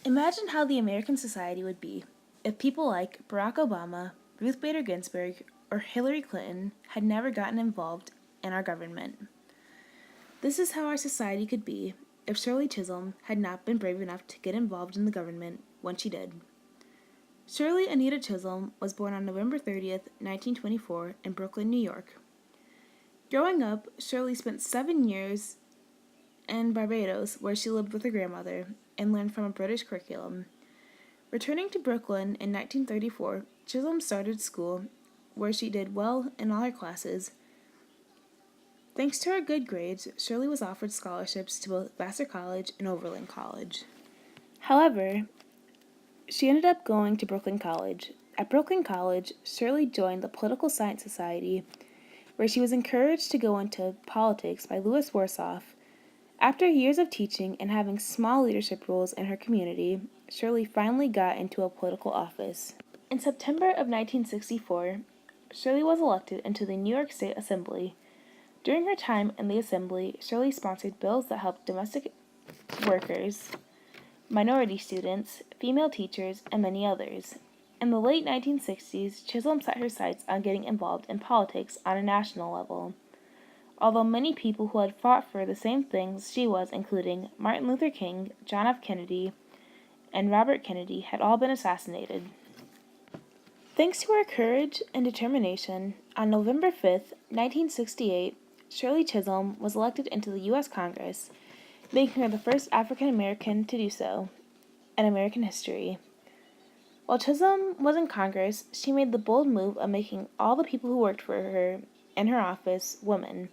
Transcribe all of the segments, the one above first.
Imagine how the American society would be if people like Barack Obama, Ruth Bader Ginsburg, or Hillary Clinton had never gotten involved in our government. This is how our society could be if Shirley Chisholm had not been brave enough to get involved in the government when she did. Shirley Anita Chisholm was born on November 30th, 1924, in Brooklyn, New York. Growing up, Shirley spent 7 years in Barbados, where she lived with her grandmother and learned from a British curriculum. Returning to Brooklyn in 1934, Chisholm started school, where she did well in all her classes. Thanks to her good grades, Shirley was offered scholarships to both Vassar College and Oberlin College. However, she ended up going to Brooklyn College. At Brooklyn College, Shirley joined the Political Science Society, where she was encouraged to go into politics by Louis Warsaw. After years of teaching and having small leadership roles in her community, Shirley finally got into a political office. In September of 1964, Shirley was elected into the New York State Assembly. During her time in the Assembly, Shirley sponsored bills that helped domestic workers, minority students, female teachers, and many others. In the late 1960s, Chisholm set her sights on getting involved in politics on a national level. Although many people who had fought for the same things she was, including Martin Luther King, John F. Kennedy, and Robert Kennedy, had all been assassinated. Thanks to her courage and determination, on November 5th, 1968, Shirley Chisholm was elected into the U.S. Congress, making her the first African American to do so in American history. While Chisholm was in Congress, she made the bold move of making all the people who worked for her in her office women.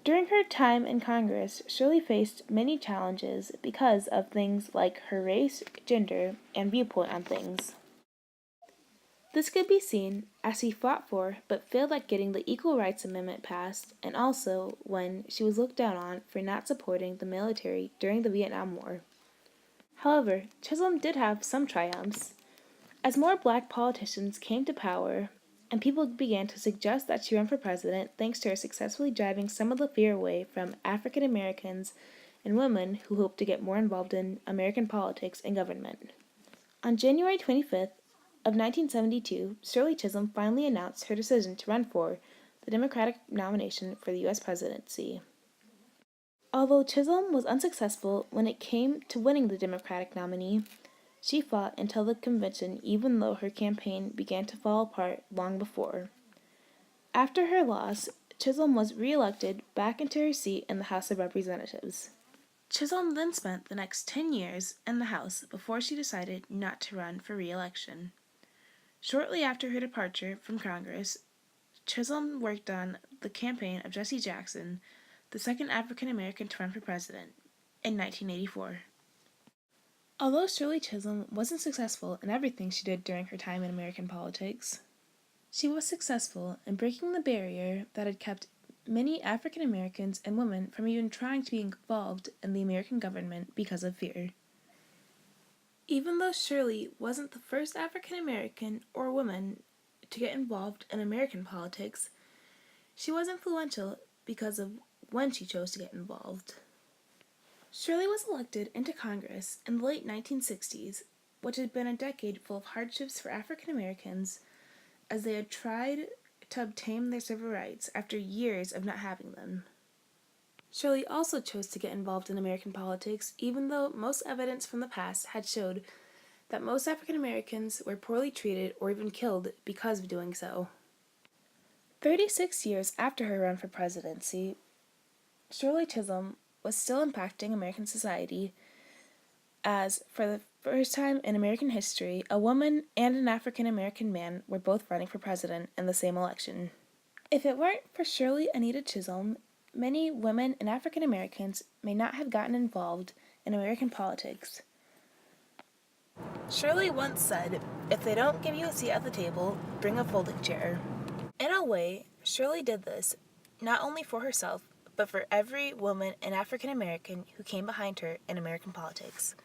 During her time in Congress, Shirley faced many challenges because of things like her race, gender, and viewpoint on things. This could be seen as she fought for but failed at getting the Equal Rights Amendment passed, and also when she was looked down on for not supporting the military during the Vietnam War. However, Chisholm did have some triumphs. As more black politicians came to power, and people began to suggest that she run for president thanks to her successfully driving some of the fear away from African Americans and women who hoped to get more involved in American politics and government. On January 25th of 1972, Shirley Chisholm finally announced her decision to run for the Democratic nomination for the U.S. presidency. Although Chisholm was unsuccessful when it came to winning the Democratic nominee, she fought until the convention, even though her campaign began to fall apart long before. After her loss, Chisholm was re-elected back into her seat in the House of Representatives. Chisholm then spent the next 10 years in the House before she decided not to run for re-election. Shortly after her departure from Congress, Chisholm worked on the campaign of Jesse Jackson, the second African American to run for president, in 1984. Although Shirley Chisholm wasn't successful in everything she did during her time in American politics, she was successful in breaking the barrier that had kept many African Americans and women from even trying to be involved in the American government because of fear. Even though Shirley wasn't the first African American or woman to get involved in American politics, she was influential because of when she chose to get involved. Shirley was elected into Congress in the late 1960s, which had been a decade full of hardships for African Americans as they had tried to obtain their civil rights after years of not having them. Shirley also chose to get involved in American politics, even though most evidence from the past had showed that most African Americans were poorly treated or even killed because of doing so. 36 years after her run for presidency, Shirley Chisholm was still impacting American society as, for the first time in American history, a woman and an African American man were both running for president in the same election. If it weren't for Shirley Anita Chisholm, many women and African Americans may not have gotten involved in American politics. Shirley once said, "If they don't give you a seat at the table, bring a folding chair." In a way, Shirley did this not only for herself, but for every woman and African American who came behind her in American politics.